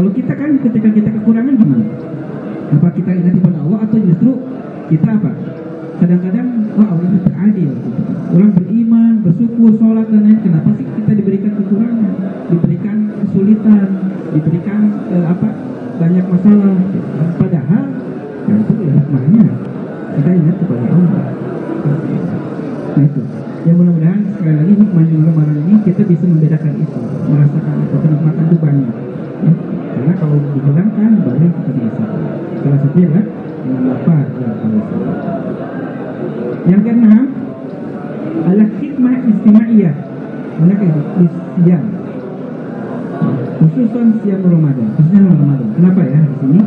Kalau kita kan ketika kita kekurangan gimana? Apa kita ingat kepada Allah atau justru kita apa? Kadang-kadang Allah itu adil. Orang beriman, bersyukur, sholat dan lain. Kenapa sih kita diberikan kekurangan, diberikan kesulitan, diberikan banyak masalah? Padahal ya itu hikmahnya. Kita ingat kepada Allah. Nah itu. Ya mudah-mudahan sekali lagi hikmahnya Ramadan ini kita bisa membedakan itu, merasakan itu, kenikmatan itu banyak. Ya. Karena kalau dihilangkan baru kita merasakan. Salah satunya adalah dengan lapar dan haus. Yang keenam adalah hikmah istimaiyah. Mereka siam, khususnya siam Ramadan, khususnya Ramadan. Kenapa ya di sini?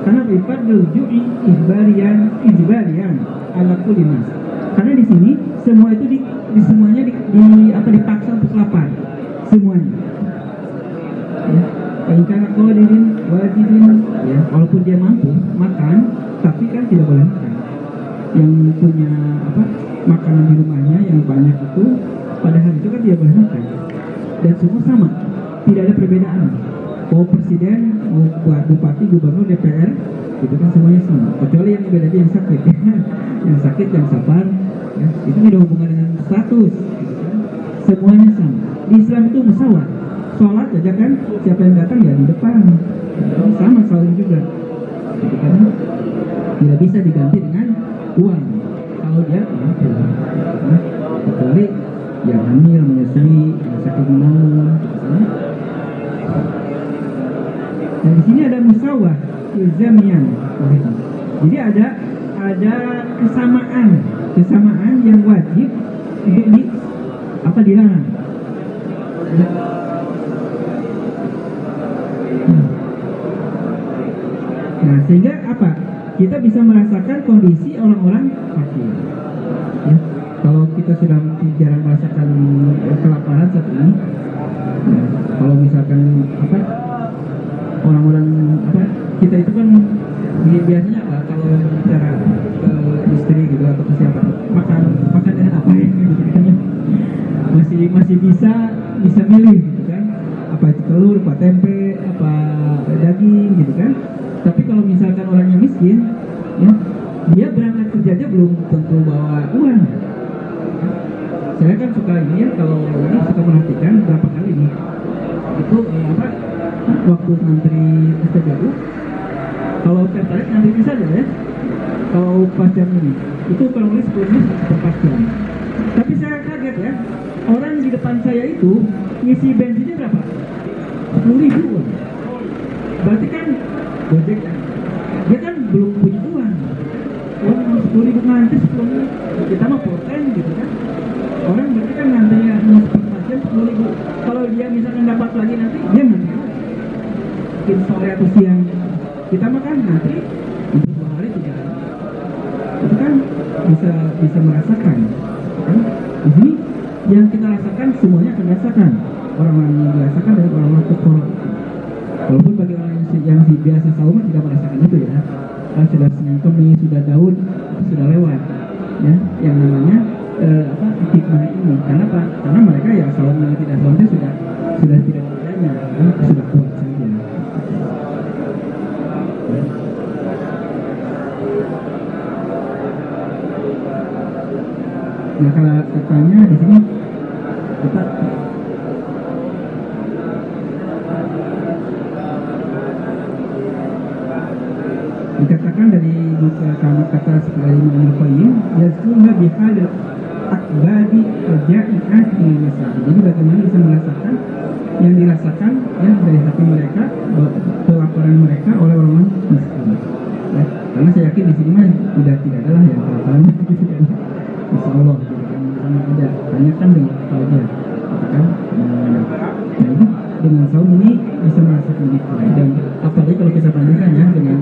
Karena bifadl ju'i ijbarian ala kulli nas. Karena di sini semua itu semuanya dipaksa untuk lapar semuanya. Ya. Karena qadirin wajibin, ya, walaupun dia mampu makan, tapi kan tidak boleh makan. Yang punya makanan di rumahnya yang banyak itu pada hari itu kan tidak boleh makan. Dan semua sama, tidak ada perbedaan. Mau presiden, mau bupati, gubernur, DPR, itu kan semuanya sama. Kecuali yang beda yang sakit, yang sakit, yang sabar, ya, itu tidak hubungan dengan status. Gitu kan. Semuanya sama. Di Islam itu musyawarah. Sholat aja kan, siapa yang datang ya di depan, sama saling juga. Gitu kan. Tidak bisa diganti dengan uang. Kalau dia mampu, kecuali yang hamil, menyusui, yang sakit menolong, gitu kan. Dan di sini ada musawah ilzamian. Jadi ada kesamaan yang wajib untuk dilarang. Nah, sehingga apa? Kita bisa merasakan kondisi orang-orang fakir. Ya, kalau kita sudah jarang merasakan kelaparan saat ini, ya, kalau misalkan orang-orang kita itu kan biasanya kalau bicara ke istri gitu atau ke siapa, makan dengan apa gitu kan, masih bisa milih gitu kan, apa itu telur, apa tempe, apa daging gitu kan. Tapi kalau misalkan orangnya miskin, ya, dia berangkat kerja aja belum tentu bawa uang. Saya kan suka ini ya, kalau ini suka perhatikan berapa kali nih itu waktu ngantri SPBU, kalau tertarik ngantri bisa aja ya. Kalau pas jam ini, itu kalau lebih 10 menit seperempat jam. Tapi saya kaget ya, orang di depan saya itu ngisi bensinnya berapa? 10.000. Berarti kan Gojek kan, dia kan belum punya uang 10.000 ngantri 10 menit. Kita mah poten gitu kan. Orang berarti kan ngantrinya mau seperempat jam 10.000. Kalau dia misalkan dapat lagi nanti, dia ngantri mungkin sore atau siang. Kita makan nanti untuk 2 hari 3 hari. Itu kan bisa merasakan kan? Di sini yang kita rasakan semuanya akan rasakan. Orang-orang yang dirasakan dari orang-orang kekor. Walaupun bagi orang yang biasa sahur tidak merasakan itu ya. Kalau sudah Senin Kemis, sudah Daud, itu sudah lewat. Ya, yang namanya hikmah ini. Karena apa? Karena mereka ya sahur yang tidak sahur itu sudah tidak bedanya, sudah kuat saja. Nah, kalau katanya di sini dikatakan dari kata sekali Ibnu Qayyim, yazkurna bihal akbadi al-ja'i'at ila masjid. Jadi bagaimana bisa merasakan yang dirasakan ya dari hati mereka, kelaparan mereka oleh orang miskin. Ya, karena saya yakin di sini mah tidak adalah yang kelaparan gitu kan. Insya Allah sama ada. Hanya kan dengan saja, kan? Nah, ini dengan saum ini bisa merasakan itu. Dan apalagi kalau kita bandingkan ya dengan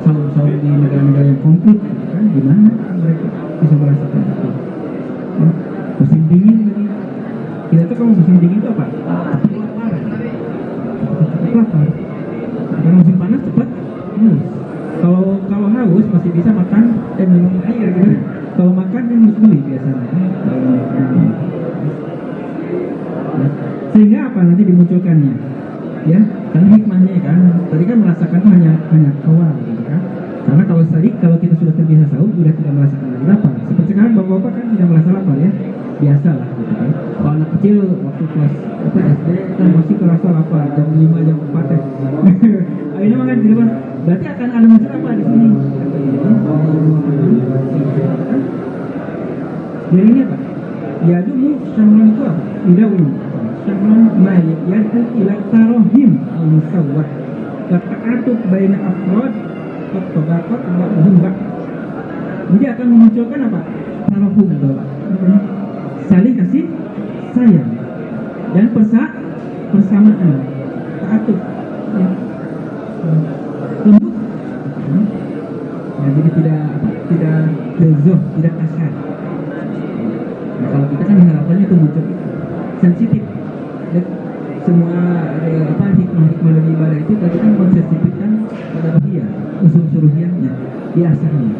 saum-saum di negara-negara yang konflik, kan? Gimana mereka bisa merasakan itu? Ya, musim dingin tadi. Kita tuh kalau musim dingin itu apa? Lapar. Kalau musim panas cepat haus. Kalau haus masih bisa makan dan minum air gitu. Kalau makan kan harus beli biasanya. Sehingga apa nanti dimunculkannya? ya karena hikmahnya kan tadi kan merasakan tuh hanya awal gitu kan, karena kalau kita sudah terbiasa sahur udah tidak merasakan lagi lapar. Seperti sekarang bapak-bapak kan tidak merasa lapar ya, biasa lah gitu kan. Kalau anak kecil waktu kelas SD kan masih kerasa lapar jam 5 jam 4 ya. Akhirnya makan di rumah, berarti akan ada muncul apa di sini? Jadi ini apa? Yadumu syahran itu apa? Idawin syahran ma'id yad'u ila tarahim al-musawwah wa ta'atub baina afrod wa tabaqat wa hum. Jadi akan memunculkan apa? Tarahum, saling kasih sayang dan persamaan, ta'atub ya. Lembut. Nah, jadi tidak gezoh, tidak kasar. Nah, kalau kita kan harapannya itu muncul sensitif. Dan semua hikmah dari ibadah itu tadi kan mensensitifkan pada ruhiyah, unsur ruhiyahnya, biasanya.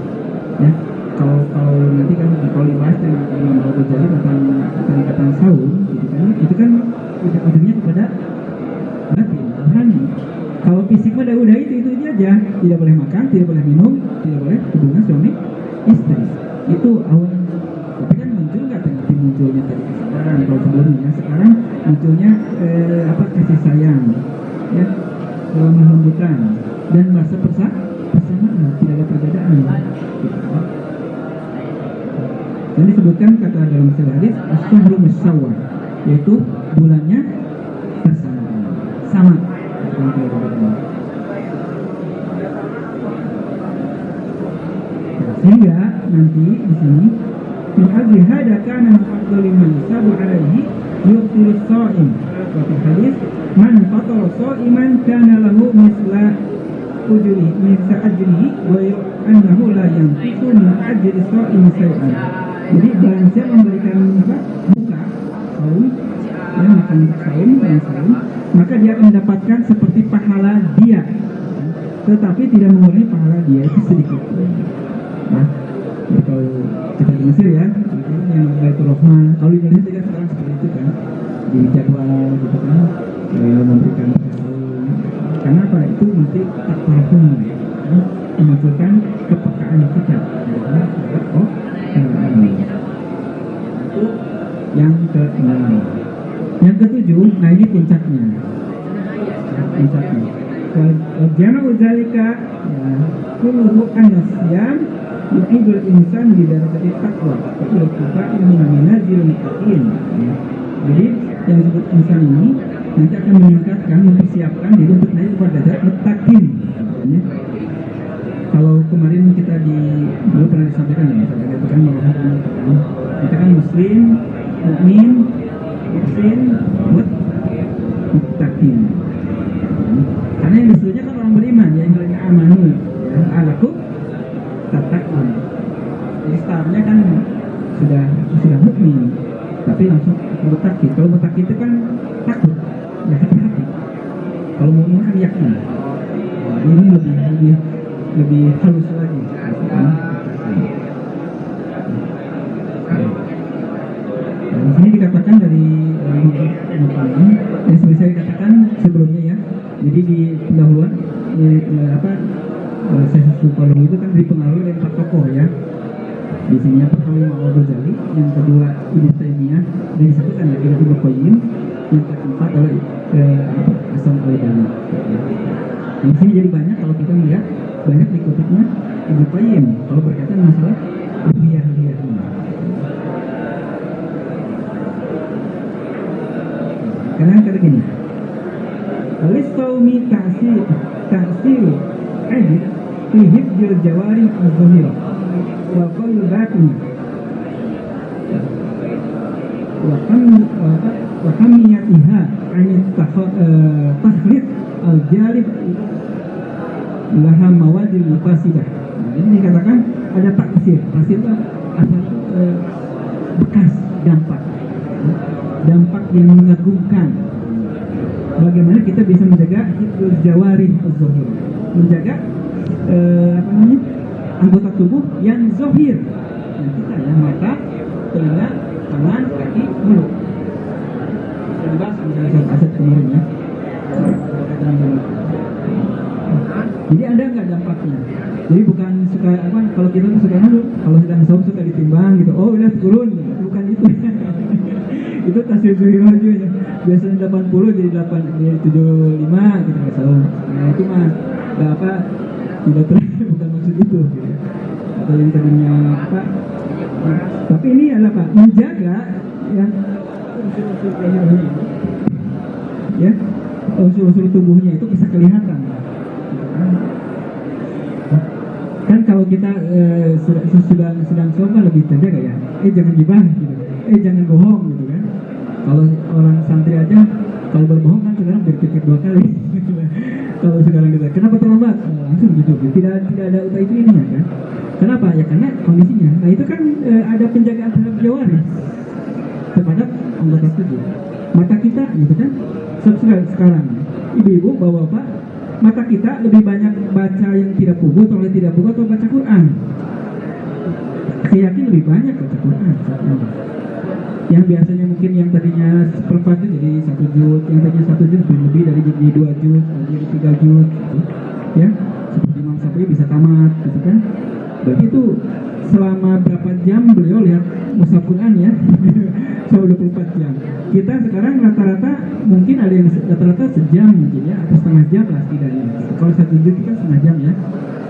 Ya, kalau nanti kan kalau dibahas dengan Imam Al-Ghazali tentang saum, itu kan ujungnya kepada batin, rohani. Kalau fisik mah udah itu aja, tidak boleh makan, tidak boleh minum, tidak boleh hubungan suami istri. Itu awal. Tapi kan muncul nggak nanti munculnya tadi kesadaran kalau sebelumnya. Sekarang munculnya kasih sayang, ya, kelembutan dan merasa persamaan, tidak ada perbedaan. Dan disebutkan kata dalam hadis as-syahru musawwar, yaitu bulannya bersamaan, sama. Sehingga nanti di sini min ajli hada kana afdalu man sabu alaihi yuqtiru shaim. Wa fi hadis man fatara shaiman kana lahu misla ajrihi wa annahu la yanqusu min ajri shaim shay'an. Jadi barang siapa memberikan buka saum, yang makan saum dan saum, maka dia akan mendapatkan seperti pahala dia, tetapi tidak mengurangi pahala dia itu sedikit. Nah, kalau kita di Mesir ya, yang Baitur Rahmah, kalau di Indonesia juga sekarang seperti itu kan, di jadwal gitu kan, memberikan saum. Karena apa? Itu nanti takarhum, memunculkan kepekaan kita. Itu yang ke-6. Yang ke-7, nah ini puncaknya. Jama'u zalika kulluhu an-nasyam yu'idul insan bi darajati taqwa wa iltifa'in min manazil muttaqin. Jadi yang disebut insan ini nanti akan meningkatkan, mempersiapkan diri untuk naik kepada derajat muttaqin. Kalau kemarin kita dulu pernah disampaikan ya, kita kan muslim, mukmin, muhsin, muttaqin. Karena yang disebutnya kan orang beriman, ya, yang amanu, ya, alakum tattaqun. Jadi startnya kan sudah mukmin, tapi langsung muttaqin. Kalau muttaqin itu kan takut, ya hati-hati. Kalau mukmin kan yakin. Ini lebih halus lagi. Di sini dikatakan dari yang seperti saya katakan sebelumnya ya. Jadi di pendahuluan sesi Sultan itu kan dipengaruhi oleh 4 tokoh ya. Di sini yang pertama Imam Al-Ghazali, yang kedua Ibnu Taimiyah, dan disebutkan ya Ibnu Qayyim, yang keempat oleh Hasan Al-Banna. Di sini jadi banyak kalau kita melihat banyak dikutipnya Ibnu Qayyim kalau berkaitan masalah ruhiyah ini. Karena kata gini, al-istawmi ta'sir ajib fi hibdil jawari az-zahira wa qalbi batin wa hamiyatiha anit takhlit al-jalib laha mawadil mufasidah. Ini dikatakan ada taksir itu asal bekas dampak yang mengagumkan. Bagaimana kita bisa menjaga hifdzul jawarih az-zahir, menjaga anggota tubuh yang zahir, yang kita ya, mata, telinga, tangan, kaki, mulut. Kita bahas misalnya aset kemarin ya. Jadi ada nggak dampaknya? Jadi bukan suka apa? Kalau kita tuh suka kalau sedang saum suka ditimbang gitu. Oh udah turun, bukan itu. Itu tasbih zuhiro aja. Biasanya 80 jadi 75 gitu saum. Nah itu mah nggak apa? Tidak bukan maksud itu. Gitu. Atau yang tadinya apa? Tapi ini adalah Pak menjaga ya ya unsur-unsur tubuhnya itu bisa kelihatan. Kan kalau kita sedang sholat kan lebih terjaga ya. Jangan gibah gitu. Jangan bohong gitu kan. Kalau orang santri aja kalau berbohong kan sekarang berpikir 2 kali. Kalau sekarang kita kenapa terlambat? Langsung gitu. Tidak ada itu ininya kan. Kenapa? Ya karena kondisinya. Nah itu kan ada penjagaan terhadap jawari terhadap anggota tubuh. Mata kita gitu kan. Sekarang ibu-ibu bapak-bapak mata kita lebih banyak baca yang tidak pugu atau tidak pugu atau baca Quran. Saya yakin lebih banyak baca Quran saat ini. Yang biasanya mungkin yang tadinya seperempat juz jadi 1 juz, yang tadinya 1 juz lebih dari jadi 2 juz, jadi 3 juz, gitu. Ya seperti Imam Syafi'i bisa tamat, gitu kan? Berarti itu selama berapa jam beliau lihat mushaf Quran ya? Selama 24 jam. Kita sekarang rata-rata mungkin ada yang rata-rata sejam mungkin ya, atau setengah jam lah setidaknya. Kalau 1 juz itu kan setengah jam ya,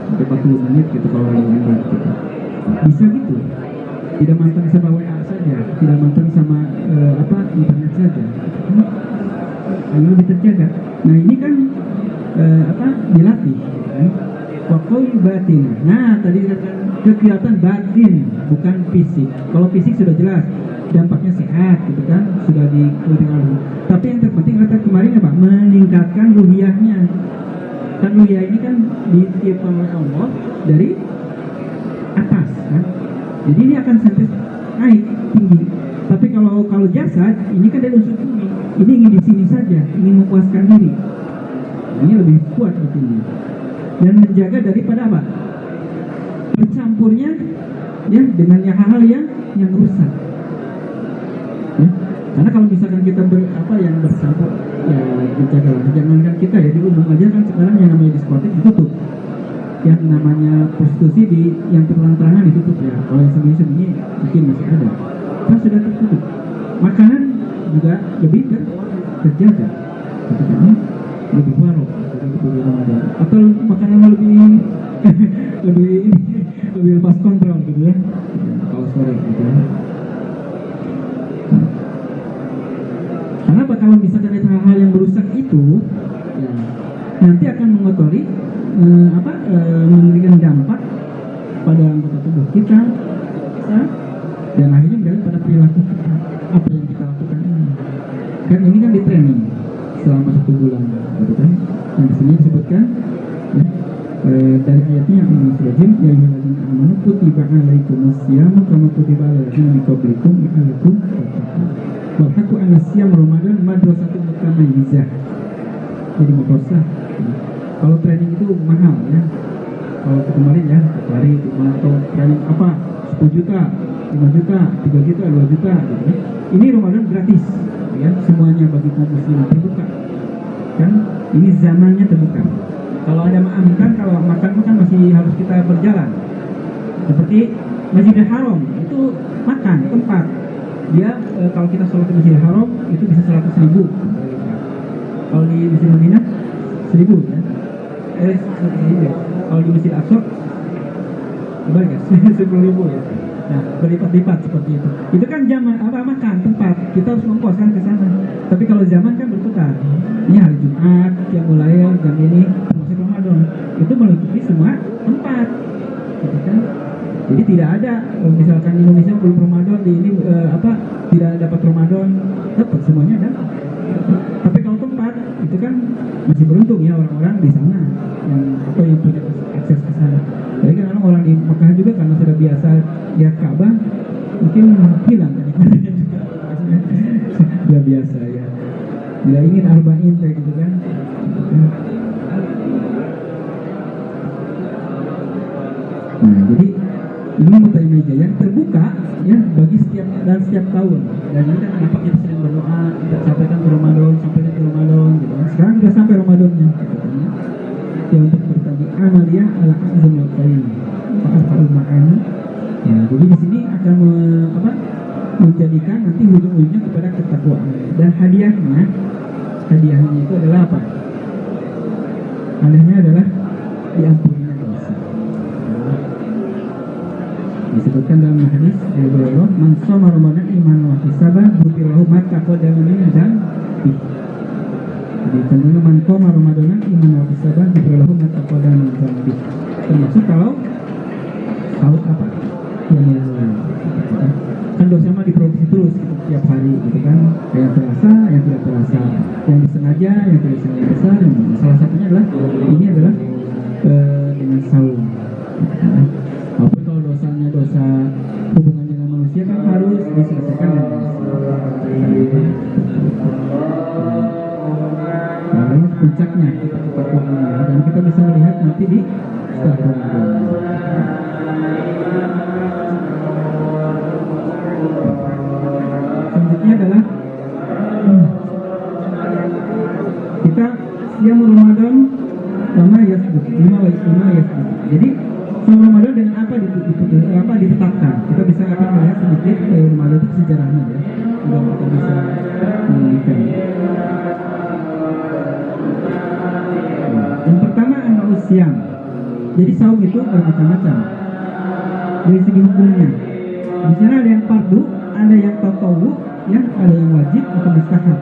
sampai 40 menit gitu kalau lambat gitu. Bisa gitu. Tidak mantan sama WA saja, tidak mantan sama internet saja. Karena lebih terjaga. Nah ini kan dilatih. Waktu batin. Nah tadi katakan kegiatan batin bukan fisik. Kalau fisik sudah jelas dampaknya sehat gitu kan, sudah dikatakan. Tapi yang terpenting kata kemarin apa? Meningkatkan ruhiyahnya. Kan ruhiyah ini kan ditiupkan oleh Allah dari atas kan. Jadi ini akan sampai naik tinggi. Tapi kalau jasad ini kan dari unsur bumi. Ini ingin di sini saja, ingin memuaskan diri. Ini lebih kuat batinnya. Dan menjaga daripada apa? Bercampurnya ya dengan hal-hal yang rusak. Ya. Karena kalau misalkan kita yang bercampur ya dijaga. Jangankan kita ya di umum aja kan sekarang yang namanya diskotik ditutup. Yang namanya prostitusi yang terang-terangan ditutup ya. Kalau yang sembunyi-sembunyi mungkin masih ada. Kan sudah tertutup. Makanan juga lebih terjaga. Lebih warok atau makanan lebih lebih lepas kontrol gitu ya. Kalau sore gitu ya. Karena kalau misalkan ada hal-hal yang merusak itu ya, nanti akan mengotori memberikan dampak pada anggota tubuh kita ya, dan akhirnya berdampak pada perilaku kita, apa yang kita lakukan ini. Kan ini kan di training selama 1 bulan gitu kan. Yang di sini disebutkan ya, dari ayatnya yang Al-Jin ya ayyuhalladzina amanu kutiba alaikumus syamu kama kutiba alal ladzina min qablikum la'allakum tattaqun. Wal haqqu anna syam Ramadan madrasatun mutamayyizah. Jadi madrasah. Kalau training itu mahal ya. Kalau kemarin ya, hari atau training apa 10 juta, 5 juta, 3 juta, 2 juta gitu ya. Ini Ramadan gratis ya, semuanya bagi kaum muslimin terbuka. Kan ini zamannya terbuka. Kalau ada makan, kalau makan masih harus kita berjalan. Seperti Masjidil Haram itu makan tempat. Dia kalau kita sholat di Masjidil Haram itu bisa 100.000. Kalau di Masjid Madinah 1.000 ya. Kalau di Masjid Aqsa berapa ya? 10.000 ya. Nah, berlipat-lipat seperti itu. Itu kan makan tempat. Kita harus mengkoskan ke sana. Tapi kalau zaman kan berputar. Ini hari Jumat, yang mulai jam ini masih Ramadan. Itu meliputi semua tempat. Gitu kan? Jadi tidak ada misalkan Indonesia belum Ramadan di ini tidak dapat Ramadan, dapat semuanya kan. Tapi kalau tempat itu kan masih beruntung ya orang-orang di sana yang punya akses ke sana. Jadi kan orang di Mekah juga karena sudah biasa lihat Ka'bah mungkin hilang kan itu sudah biasa ya. Bila ingin arba'in kayak gitu kan. Nah jadi ini Mutaimijah yang terbuka ya bagi setiap tahun. Dan ini kan kenapa kita sering berdoa sampaikan ke Ramadan gitu. Sekarang sudah sampai Ramadannya. amaliyah al-azam al-qaim fa'al ma'ani. Ya, jadi di sini akan menjadikan nanti ujung-ujungnya kepada ketakwaan. Dan hadiahnya itu adalah apa? Hadiahnya adalah diampuninya dosa. Disebutkan dalam hadis dari beliau, man shoma ramadan imanan wa ihtisaban ghufira lahu ma taqaddama min dzambi. Jadi tentunya man shoma ramadan imanan wa ihtisaban ghufira lahu ma taqaddama min dzambi. Termasuk kalau apa yang kan dosa mah diproduksi terus setiap hari gitu kan, yang terasa, yang tidak terasa, yang disengaja, yang tidak sengaja. Salah satunya adalah dengan saum. Walaupun kalau dosanya dosa hubungan dengan manusia kan harus diselesaikan dengan nah, ini puncaknya ketakwaan, dan kita bisa melihat nanti di setelah Ramadan. Selanjutnya adalah kita siang Ramadan sama yasbut, lima yasbut. Jadi sama Ramadan dengan apa ditetapkan? Kita bisa akan melihat sedikit Ramadan itu sejarahnya ya. Sudah kita bisa meneliti. Yang pertama adalah siang. Jadi saum itu bermacam-macam dari segi hukumnya. Di sana ada yang fardu, ada yang tatawwu, ya, ada yang wajib atau mustahab.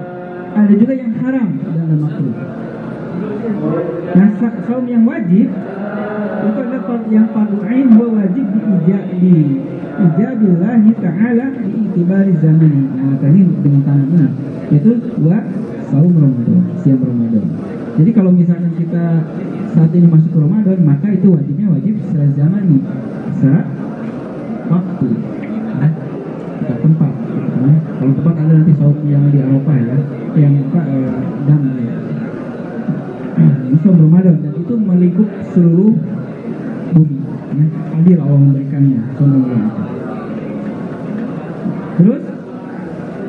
Ada juga yang haram dan makruh. Nah, saum yang wajib itu adalah yang fardu ain wa wajib di ijabillahi ta'ala di itibari zamani. Nah, tadi dengan tangan ini itu saum Ramadan, siang Ramadan. Jadi kalau misalkan kita saat ini masuk ke Ramadan, maka itu wajibnya wajib secara zamani, secara waktu, kita tempat. Kalau tempat ada nanti saum yang di Eropa ya, yang dan ini saum Ramadan, dan itu melingkup seluruh bumi. Ya, adil Allah memberikannya saum Ramadan. Terus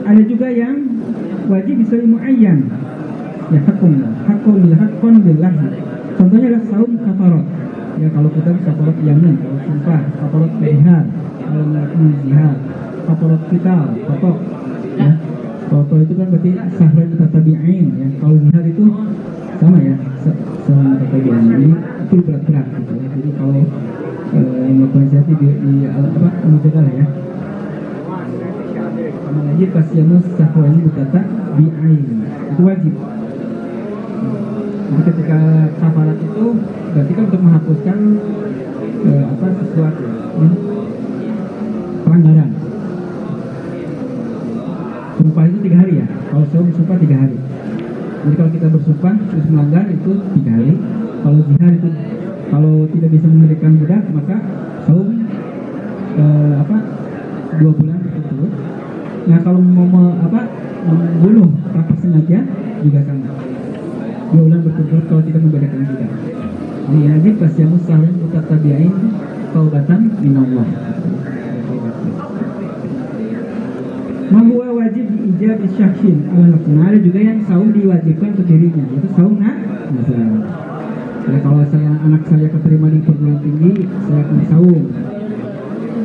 ada juga yang wajib bisa muayyan. Ya hakun billah. Contohnya adalah saum kafarat. Ya kalau kita kafarat yamin, kalau sumpah, kafarat zihar, kalau melakukan zihar, kafarat vital, foto. Ya, foto itu kan berarti sahran mutatabi'in. Ya, kalau zihar itu sama ya, sahran mutatabi'in. Jadi itu berat-berat gitu ya. Jadi kalau melakukan zihar di mujadah ya. Sama lagi kasyamus sahran mutatabi'in. Itu wajib. Jadi ketika kafarat itu berarti kan untuk menghapuskan sesuatu pelanggaran. Sumpah itu 3 hari ya. Kalau saum sumpah 3 hari. Jadi kalau kita bersumpah terus melanggar itu 3 hari. Kalau zihar itu kalau tidak bisa memberikan budak maka saum 2 bulan berturut-turut. Nah kalau mau membunuh tanpa sengaja juga sama. 2 bulan berturut-turut kalau tidak membedakan budak. Ini wajib kasyamus sahrin mutatabi'in taubatan minallah. Mahwa wajib diijab isyakshin ala nafsina. Ada juga yang saum diwajibkan ke dirinya, yaitu saum nazar. Jadi kalau anak saya keterima di perguruan tinggi, saya akan saum.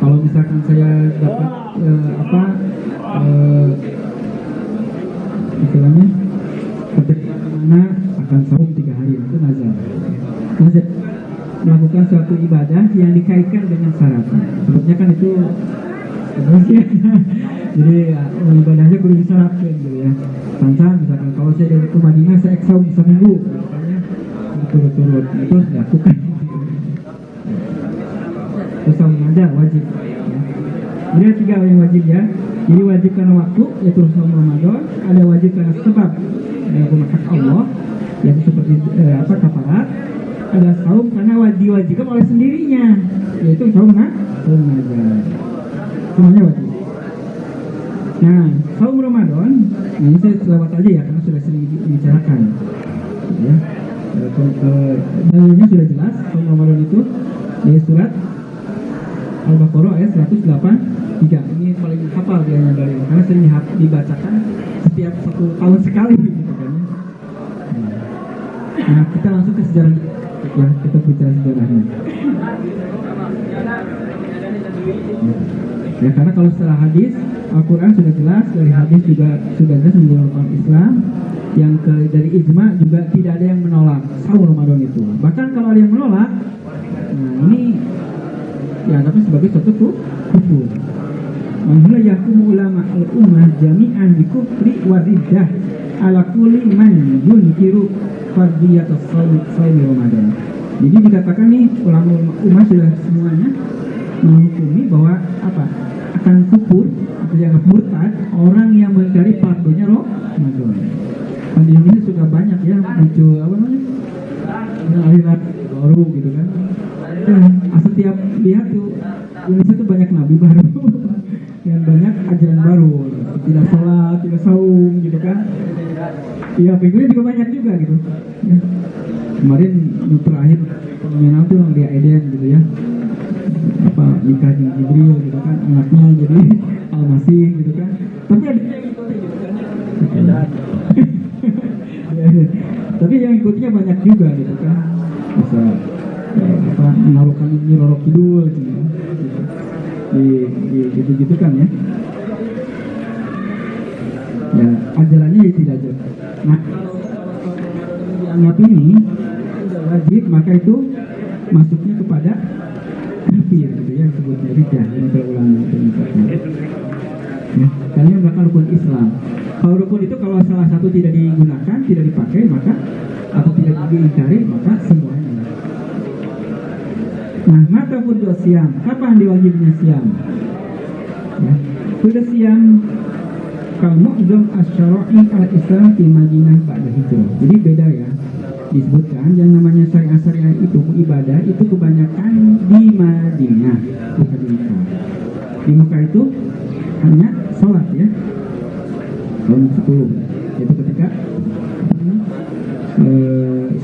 Kalau misalkan saya dapat istilahnya pekerjaan mana akan saum 3 hari, itu nazar. Nazar melakukan suatu ibadah yang dikaitkan dengan syarat. Sebetulnya kan itu jadi ibadahnya kudu disyaratkan gitu ya. Misalkan kalau saya dari ke Madinah saya saum seminggu, misalnya berturut-turut itu dilakukan. Terus saum nazar wajib. Ya. Jadi ada 3 yang wajib ya. Jadi wajib karena waktu yaitu saum Ramadan, ada wajib karena sebab yaitu hak Allah yaitu seperti kafarat, ada saum karena diwajibkan oleh sendirinya yaitu saum nazar. Semuanya wajib. Nah, saum Ramadan, ini saya lewat aja ya karena sudah sering dibicarakan. Ya. Dalilnya sudah jelas, saum Ramadan itu dari surat Al-Baqarah ayat 183. Ini paling hafal dia dalil karena sering dibacakan setiap 1 tahun sekali gitu kan. Nah, kita langsung ke sejarah Ya, kita bicara sejarahnya. Ya, karena kalau setelah hadis, Al-Quran sudah jelas, dari hadis juga sudah jelas menjelaskan Islam. Dari ijma juga tidak ada yang menolak saum Ramadan itu. Bahkan kalau ada yang menolak, nah ini dianggapnya sebagai suatu kufur. Manhula yakumu ulama al-ummah jami'an bi kufri wa riddah ala kulli man yunkiru fardhiyatus shaum Ramadan. Jadi dikatakan nih ulama ummah sudah semuanya menghukumi bahwa apa? Akan kufur atau dianggap murtad orang yang mengingkari fardhunya Ramadan. Di Indonesia sudah banyak ya muncul apa namanya aliran baru gitu kan. Setiap lihat tuh Indonesia tuh banyak nabi baru dan banyak ajaran baru, tidak sholat, tidak saum gitu kan. Iya, pengennya juga banyak juga gitu. Ya. Kemarin terakhir fenomena tuh yang di Eden gitu ya. Apa nikah dengan Jibril gitu kan, anaknya jadi Al-Masih gitu kan. Tapi ada yang ikutnya gitu kan. Tapi yang ikutnya banyak juga gitu kan. Bisa menaruhkan ini Roro Kidul gitu. Gitu kan ya. Ya, ajarannya ya tidak jelas. Nah, dianggap ini tidak wajib, maka itu masuknya kepada kafir gitu ya, sebutnya riddah ini terulang itu ya, karena yang belakang rukun Islam. Kalau rukun itu kalau salah satu tidak digunakan, tidak dipakai, maka atau tidak diingkari, maka semuanya. Nah, mata fardhu siam, kapan diwajibnya siam? Ya, fardhu siam kalau mu'dzam asy-syara'i al-Islam di Madinah ba'da hijrah. Jadi beda ya. Disebutkan yang namanya syariah itu ibadah itu kebanyakan di Madinah, bukan di Mekah. Di Mekah itu hanya sholat ya. Tahun 10 yaitu ketika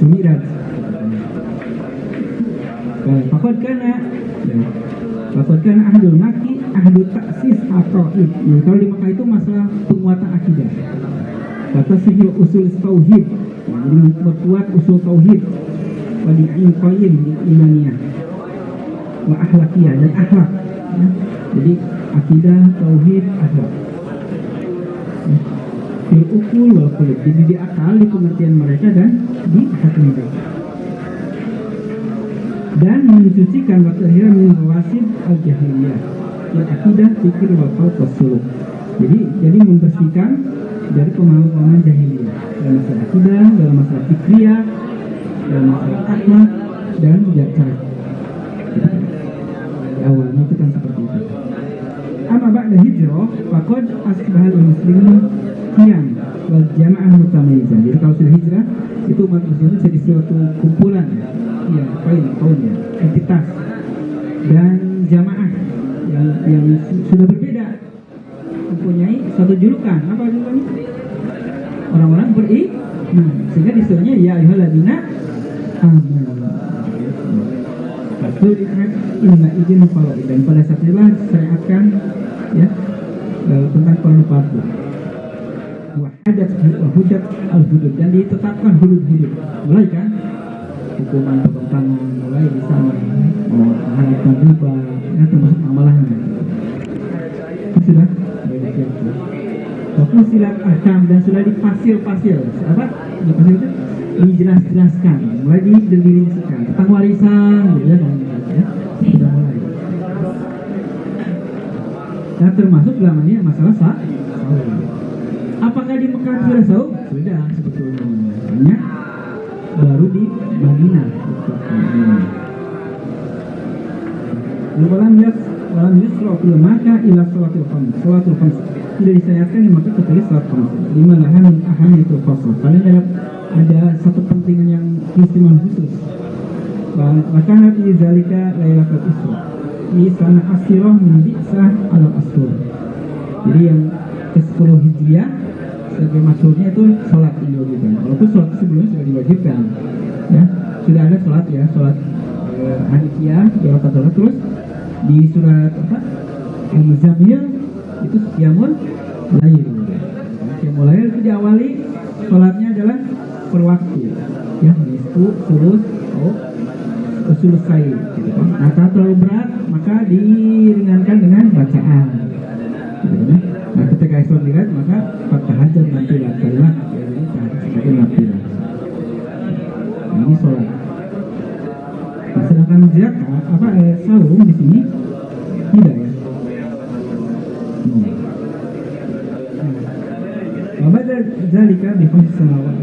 Mi'raj. Faqad kana ahdul maki ahdul taksis aqaid. Kalau di Mekah itu masalah penguatan akidah. Kata sihil usul tauhid. Jadi memperkuat usul tauhid wa di'in imaniyah wa akhlakiyah dan akhlak ya. Jadi akidah, tauhid, akhlak fil ukul wal qulub. Jadi di akal, di pengertian mereka dan di hati mereka, dan mencucikan wa tahira min rawasib al-jahiliyah wal akidah, fikir wal qaul was suluk. Jadi membersihkan dari pemahaman jahiliyah dalam masalah akidah, dalam masalah fikriyah, dalam masalah akhlak dan cara. Di awalnya itu kan seperti itu. Amma ba'da hijrah faqad asbahal muslimin qiyam wal jama'ah mutamayyizah. Jadi kalau sudah hijrah itu umat muslim itu jadi suatu kumpulan ya, kaumnya, entitas dan jamaah yang sudah berbeda, mempunyai suatu julukan. Apa julukannya? Orang-orang beriman, sehingga disuruhnya ya ayyuhalladzina amanu. Fatulihat inna idin falaid, dan pada saat itulah disyariatkan ya tentang fardu. Wahadat wahudat al-hudud, dan ditetapkan hudud-hudud. Mulai kan hukuman potong tangan, mulai bisa mengharamkan riba, ya termasuk amalannya. Sudah silat ahkam, dan sudah dipasil-pasil. Apa? Dipasil itu dijelas-jelaskan, mulai didefinisikan tentang warisan gitu ya, sudah mulai. Nah, termasuk dalam ini masalah saum. Apakah di Mekah sudah saum? Sudah sebetulnya. Hanya baru di Madinah. Walam yusra'u maka ila salatul khams. Tidak disyariatkan di Mekah kecuali salat khams. Lima lahan ahamiyatul khasah. Karena ada satu pentingan yang istimewa khusus. Bahkan di zalika lailatul isra. Di sana asirah min bi'sah al-asfur. Jadi yang ke-10 Hijriah sebagai maksudnya itu salat yang diwajibkan. Walaupun salat sebelumnya sudah diwajibkan. Ya, sudah ada salat ya, salat Hanifiyah, ya, terus di surat apa? Al-Muzammil itu qiyamul lail. Qiyamul lail itu diawali salatnya adalah per waktu. Ya, nisfu, sulus, selesai gitu kan. Nah, kalau terlalu berat maka diringankan dengan bacaan gitu kan. Nah, ketika Islam berat maka tahajud nafilah kalimat jadi tahajud nafilah. Nah, ini sholat. Nah, sedangkan zakat saum di sini tidak ya. Wabada zalika bihum salawat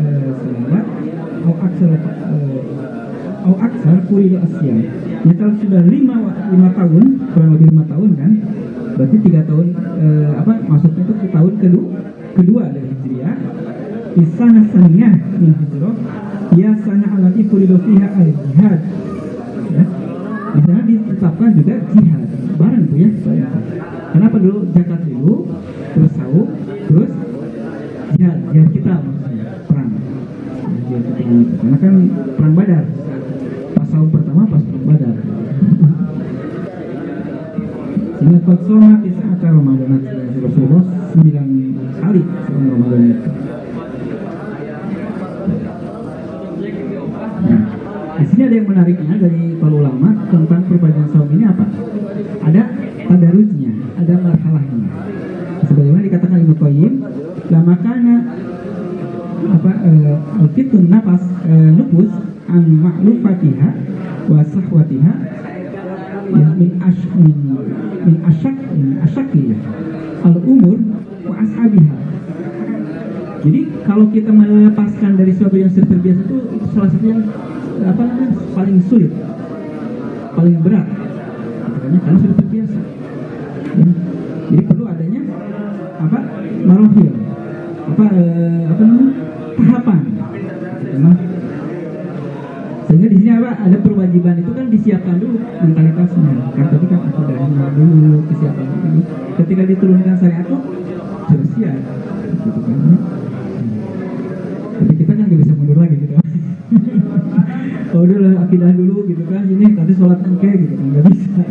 au aksar kuridu asyam. Ya kalau sudah 5 tahun, kurang lebih 5 tahun kan, berarti 3 tahun maksudnya itu ke tahun kedua dari Hijriah. Isana saniyah min hijrah ya sana alati kuridu fiha al-jihad. Ya. Di sana ditetapkan juga jihad. Barang itu ya. Kenapa dulu zakat dulu, terus saum, terus jihad kita maksudnya perang. Jihad kita itu. Karena kan perang Badar. Pas saum pertama, pas perang Badar. Sehingga Fatsoma Tis'ata Ramadan Rasulullah 9 kali saum Ramadan itu. Nah, di sini ada yang menariknya dari para ulama tentang perbedaan saum ini apa? Ada tadarujnya, ada marhalahnya. Sebagaimana dikatakan Ibnu Qayyim, lama kana al-fitun nafas nufus an ma'lufatiha wa sahwatiha ya min asyaqiyah al-umur wa ashabiha. Jadi kalau kita melepaskan dari sesuatu yang sudah terbiasa itu salah satu yang paling sulit, paling berat karena sudah terbiasa ya. Jadi perlu adanya marahil tahapan gitu. Sehingga di sini ada perwajiban itu kan disiapkan dulu mentalitasnya kan, tadi kan akidahnya dulu kesiapan itu ketika diturunkan syariat itu sudah siap gitu kan. Tapi kita kan nggak bisa mundur lagi gitu. Oh udah lah akidah dulu gitu kan, ini tadi sholat engke gitu kan, nggak bisa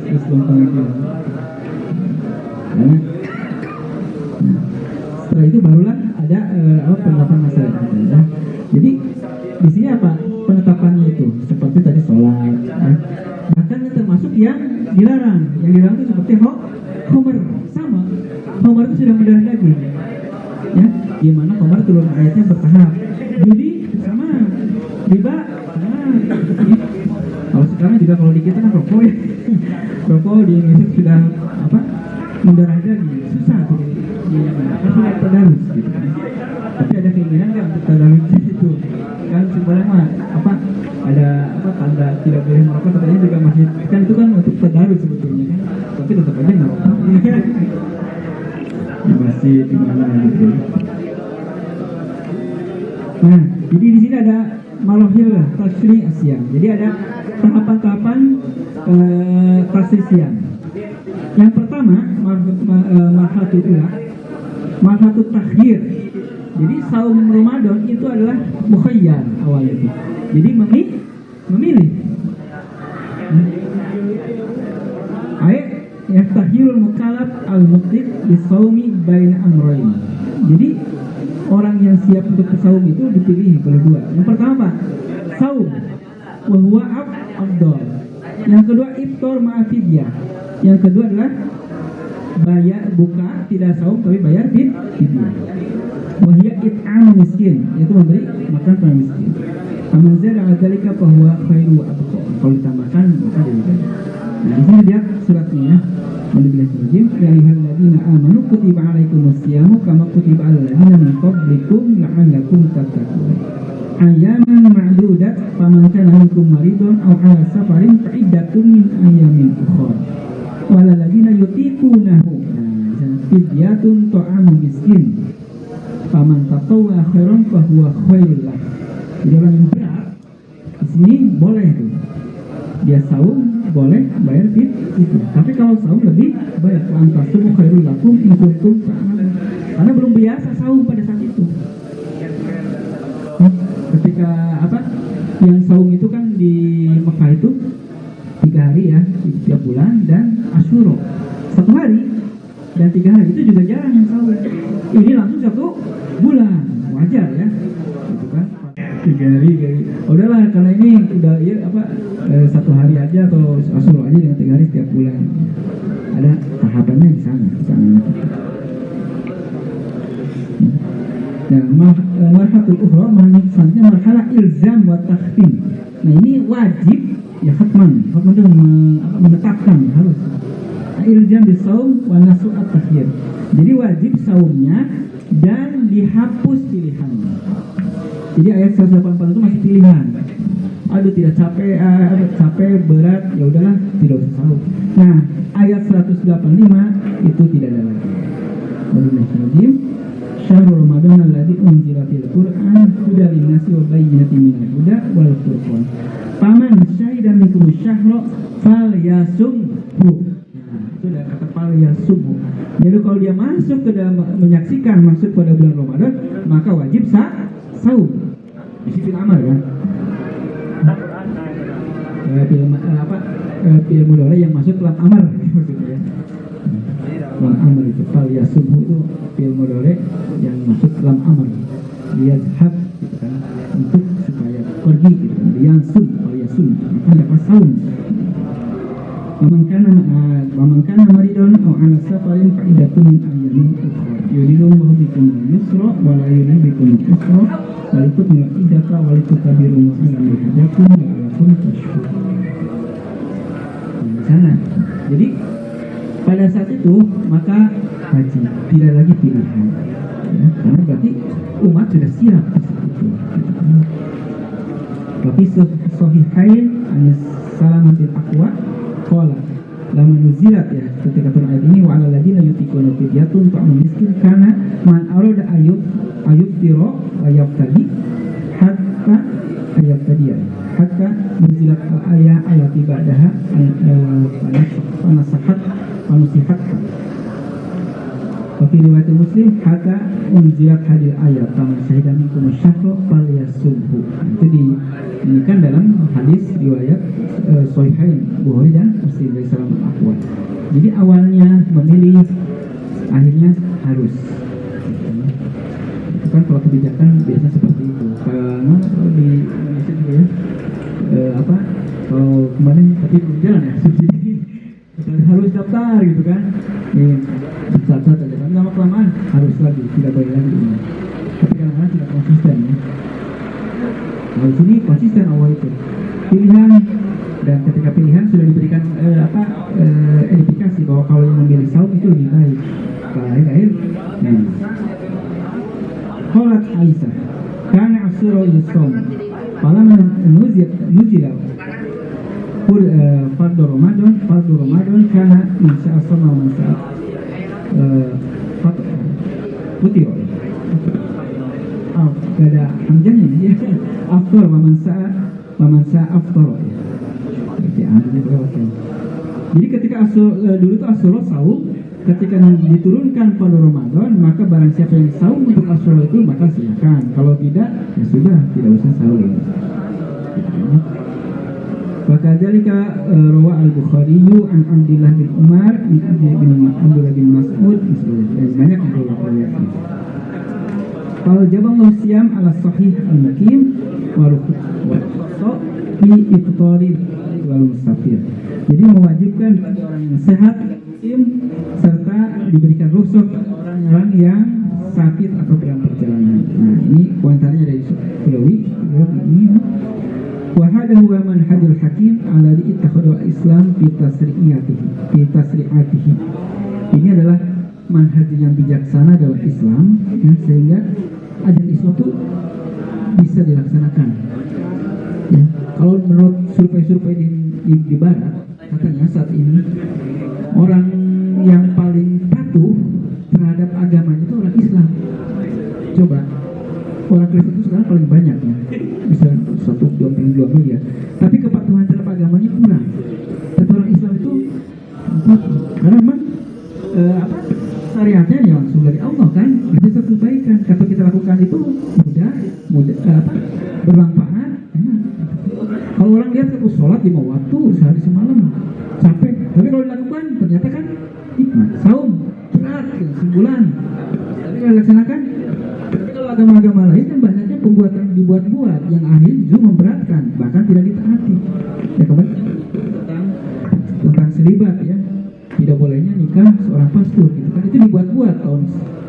terus lontong itu. Nah, setelah itu barulah ada penetapan masyarakat ya. Jadi di sini penetapannya itu seperti tadi sholat ya. Bahkan termasuk yang dilarang itu seperti khomer, sama khomer itu sudah mendarah daging ya, di mana khomer turun ayatnya bertahap. Jadi sama, riba sama. Kalau sekarang juga kalau di kita kan rokok ya, rokok di Indonesia sudah mendarah daging, susah tuh sudah tadarus gitu kan. Tapi ada keinginan nggak untuk tadarus itu kan, sebenarnya ada tanda tidak boleh merokok katanya juga masih kan, itu kan untuk tadarus sebetulnya kan, tapi tetap aja nggak rokok di masjid di mana gitu. Nah, jadi di sini ada marahil tasri asyam. Jadi ada tahapan-tahapan tasri siam. Yang pertama marhatul ula, marhatul takhir. Jadi saum Ramadan itu adalah mukhayyar awalnya itu. Jadi memilih. Ayat yaftahirul mukallaf al-muqtid bis-saumi baina amrayn. Jadi orang yang siap untuk bersaum itu dipilih berdua. Yang pertama saum wa huwa afdal. Yang kedua iftar ma'afidyah. Yang kedua adalah bayar buka tidak saum tapi bayar fidyah. Wa hiya it'am miskin, yaitu memberi makan pada miskin. Aman zada ala dzalika fa huwa khairu wa abqa. Kalau ditambahkan maka lebih. Nah, di sini lihat suratnya ya. Bismillahirrahmanirrahim. Ya ayyuhalladzina amanu kutiba alaikumus syamu kama kutiba alal ladzina min qablikum la'allakum tattaqun. Ayyaman ma'dudat faman kana minkum maridun aw 'ala safarin fa iddatun min ayyamin ukhra. Walal ladzina yutiqunahu fidyatun ta'amu miskin. Faman tatawwa khairan fa huwa khairul lah. Jadi orang yang berat di sini boleh tuh. Dia saum boleh bayar itu. Tapi kalau saum lebih bayar antasumu khairul lakum in kuntum ta'lamun. Karena belum biasa saum pada saat itu. Ketika yang saum itu kan di Mekah itu 3 hari ya, tiap bulan dan Asyura 1 hari dan 3 hari itu juga jarang yang saum. Ini langsung 1 bulan, wajar ya, gitu kan. 3 hari kayak gitu. Udahlah karena ini udah ya apa 1 hari aja atau Asyura aja dengan 3 hari setiap bulan. Ada tahapannya di sana. Nah, marhatul ukhra maknanya selanjutnya marhalah ilzam wa takhtim. Nah, ini wajib ya khatman itu menetapkan harus. Ilzam bisaum wa nasu at-takhir. Jadi wajib saumnya dan dihapus pilihannya. Jadi ayat 184 itu masih pilihan. Aduh tidak capek berat, ya udahlah tidak usah saum. Nah, ayat 185 itu tidak ada lagi. Bismillahirrahmanirrahim. Syahrul Ramadan alladzi unzila fil Qur'an hudan lin-nasi wa bayyinatin minal huda wal furqan. Faman syahida minkum syahra falyasumhu. Nah, itu ada kata falyasumhu. Jadi kalau dia masuk ke dalam menyaksikan masuk pada bulan Ramadan, maka wajib saum. Isi fil amar kan? Fil mudhari yang masuk dalam amar maksudnya ya. Dalam amar itu falyasumhu itu fil mudhari yang masuk dalam amar. Dia hak gitu kan untuk supaya pergi gitu kan. Dia sum falyasum maka dapat saum. Waman kana maridun aw ala safarin fa iddatun min ayyamin ukhra. Yuridullahu bikum al-yusra wa la yuridu bikum al-usra wa litukmilu iddata wa litukabbiru ala ma hadakum wa la'allakum tashkurun. Sana. Jadi pada saat itu maka haji tidak lagi pilihan. Ya, karena berarti umat sudah siap di saat itu. Tapi sahihain anis salamatil aqwa qala lama nuzilat ya ketika turun ayat ini wa 'alal ladzina yutiquna fidyatun ta'amu miskin kana man arada ayub tiro wa yabtadi hatta hatta nuzilat al-ayah allati ba'daha panasahat panusihat. Wa fi riwayat Muslim hatta unzilat hadil ayat taman syahidan minkum syahra falyasumhu. Itu ini kan dalam hadis riwayat Sahihain Bukhari dan Muslim dari Salam al-Aqwa. Jadi awalnya memilih, akhirnya harus. Itu kan kalau kebijakan biasa seperti itu. Kalau di Indonesia juga ya, kalau kemarin tapi belum jalan ya subsidi. Harus daftar gitu kan. Saat-saat aja kan lama kelamaan harus lagi, tidak boleh lagi. Tapi kadang-kadang tidak konsisten ya. Nah, di sini konsisten awal itu pilihan, dan ketika pilihan sudah diberikan edifikasi bahwa kalau yang memilih saum itu lebih baik. Akhir-akhir, nah, Kholat Aisyah, karena Asyura yusum, falamma nuzila fardu Ramadan karena insya Allah masa putih. Gak ada hamzahnya ya. After wamansa after ya. Jadi ketika dulu itu Asyura saum, ketika diturunkan pada Ramadan maka barang siapa yang saum untuk Asyura itu maka silakan, kalau tidak ya sudah tidak usah saum. Wakadzalika rawa al-Bukhari an Abdullah bin Umar an Abdullah bin Mas'ud banyak riwayat. Kalau jaballahu siyam ala sahih al-mukim wa rukhsa fi ifṭari wal musafir. Jadi mewajibkan bagi orang yang sehat mukim serta diberikan rukhsah orang-orang yang sakit atau dalam perjalanan. Nah, ini komentarnya dari Sulawi ini. Wa hadha huwa manhajul hakim alladhi ittakhadha al-Islam fi tasri'atihi. Ini adalah manhaj yang bijaksana dalam Islam ya, sehingga ajaran Islam itu bisa dilaksanakan ya. Kalau menurut survei-survei di barat katanya saat ini orang yang paling patuh terhadap agamanya itu orang Islam. Coba orang Kristen itu sekarang paling banyak ya, bisa 1,2 miliar, tapi kepatuhan terhadap agamanya kurang. Tapi orang Islam itu karena memang syariatnya ya langsung dari Allah kan, itu satu kebaikan. Kalau kita lakukan itu mudah bermanfaat. Kalau orang lihat aku sholat 5 waktu sehari semalam capek, tapi kalau dilakukan ternyata kan hikmah. Saum berat sebulan, tapi kalau dilaksanakan, tapi kalau agama-agama lain kan banyaknya pembuatan dibuat-buat yang akhirnya justru memberatkan, bahkan tidak ditaati. Ya kemarin tentang selibat ya, tidak bolehnya nikah seorang pastor gitu kan, itu dibuat-buat tahun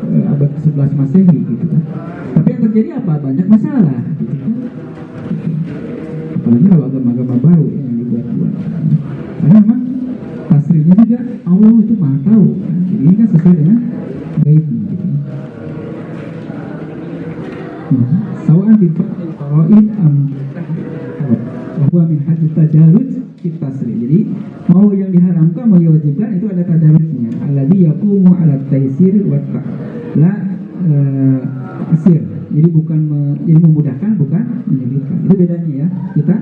abad ke-11 Masehi gitu kan. Tapi yang terjadi apa? Banyak masalah gitu kan. Apalagi kalau agama-agama baru ya, yang dibuat-buat. Karena memang tasrinya juga Allah itu maha tahu kan? Jadi ini kan sesuai dengan gaibnya gitu. Sawa'an bi faraid am bahwa min hadis tajarud kita tasri. Jadi mau yang diharamkan mau diwajibkan itu ada tadarusnya. Alladzi yaqumu 'ala taysir wa la asir. Jadi bukan jadi memudahkan bukan menyulitkan. Itu bedanya ya. Kita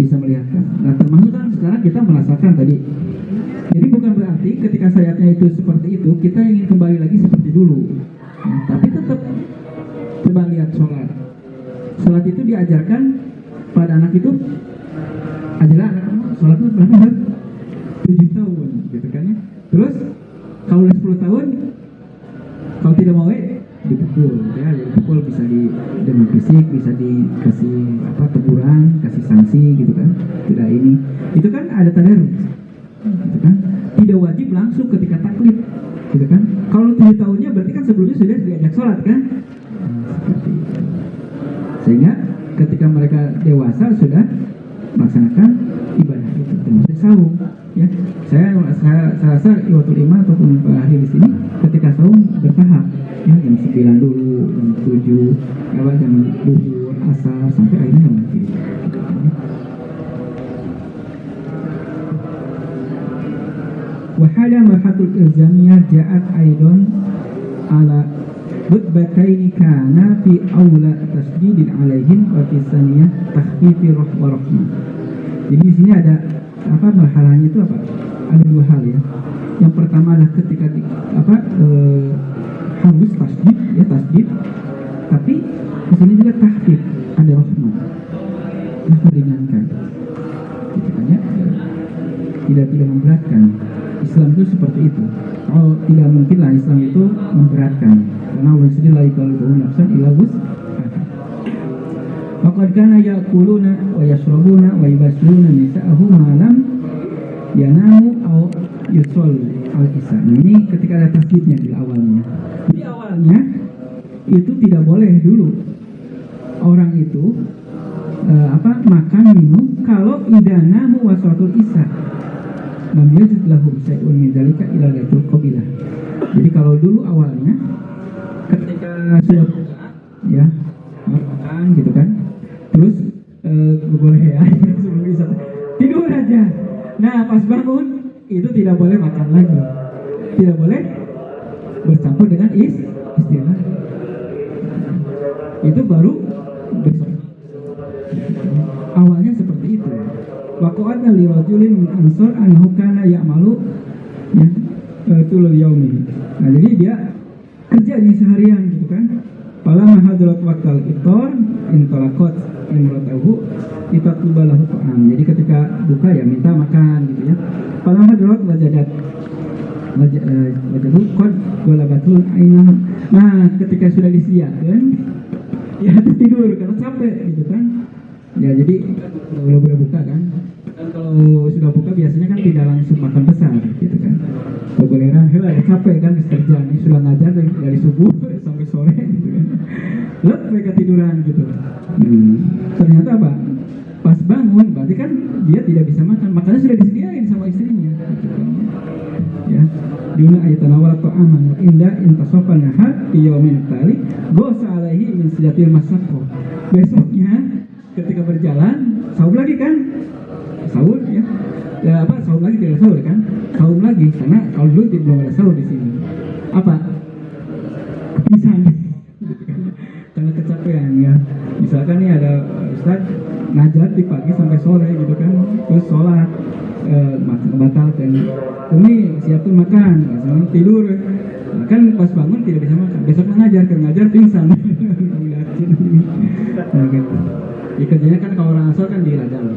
bisa melihatkan. Nah, termasuk kan sekarang kita merasakan tadi. Jadi bukan berarti ketika syariatnya itu seperti itu kita ingin kembali lagi seperti dulu. Nah, tapi tetap coba lihat sholat. Sholat itu diajarkan pada anak itu adalah anak sholat itu berapa? 7 tahun gitu kan ya. Terus kalau udah 10 tahun kalau tidak mau dipukul ya, dipukul bisa dengan fisik, bisa dikasih teguran, kasih sanksi gitu kan. Tidak ini. Itu kan ada tadarus. Gitu kan? Tidak wajib langsung ketika taklid gitu kan. Kalau 7 tahunnya berarti kan sebelumnya sudah diajak sholat kan. Seperti itu. Sehingga ketika mereka dewasa sudah melaksanakan ibadah itu termasuk saum ya. Saya rasa Iwatul Iman ataupun Pak Ahli di sini ketika saum bertahap ya, jam 9 dulu, jam 7 jam duhur, asar sampai akhirnya jam 3. Wahada marhatul ilzamiyah ja'at aidon ala rutbataini kana fi awla tasdidin alaihim wa fi saniyah takhfifi wa rahmah. Jadi di sini ada marhalahnya itu apa? Ada 2 hal ya. Yang pertama adalah ketika harus tasdid ya, tasdid. Tapi di sini juga takhfif, ada rahmah. Meringankan. Gitu kan ya. Tidak memberatkan. Islam itu seperti itu. Kalau tidak mungkinlah Islam itu memberatkan. Karena Allah sendiri la yukallifu nafsan illa wus'aha. Faqad kana ya'kuluna wa yashrabuna wa yubashiruna nisa'ahum ma lam yanamu aw yusallu al-isya. Ini ketika ada tasdidnya di awalnya. Di awalnya itu tidak boleh dulu orang itu makan minum kalau idanamu wa salatul isya. Lam yajid lahum syai'un min dzalika illa laitul qabilah. Jadi kalau dulu awalnya ketika sudah buka ya makan gitu kan, terus boleh ya sebelum bisa tidur aja. Nah pas bangun itu tidak boleh makan lagi, tidak boleh bercampur dengan istri lagi. Itu baru besok. Awalnya seperti itu. Waqa'atna li rajulin min ansar annahu kana ya'malu ya tulul yaumi. Nah, jadi dia kerja di seharian gitu kan. Falamma hadrat waqtal iftar intalaqat imratahu itatlubalahu ta'am. Jadi ketika buka ya minta makan gitu ya. Falamma hadrat wajadu qad walabatul ainah. Nah, ketika sudah disiapkan ya tidur karena capek gitu kan. Ya jadi udah buka kan. Dan kalau sudah buka biasanya kan tidak langsung makan besar gitu kan. Kegoleran ya capek kan kerja nih sudah ngajar dari subuh sampai sore gitu kan. Lep mereka tiduran gitu. Ternyata apa? Pas bangun berarti kan dia tidak bisa makan. Makanya sudah disediain sama istrinya gitu kan. Ya. Duna ayatan awal ta'aman wa inda intasofa nahar fi yawmin tali gosa alaihi min sidatil masaqo. Besoknya ketika berjalan saum lagi kan, sahur ya, saum lagi tidak sahur kan, saum lagi karena kalau dulu belum ada sahur di sini, kepisan, karena kecapean ya. Misalkan nih ada Ustaz ngajar di pagi sampai sore gitu kan, terus sholat batalkan, ini siapin makan, langsung tidur, nah, kan pas bangun tidak bisa makan, besok ngajar pingsan, nah, gitu. Ya, kerjanya kan kalau orang asal kan di ladang.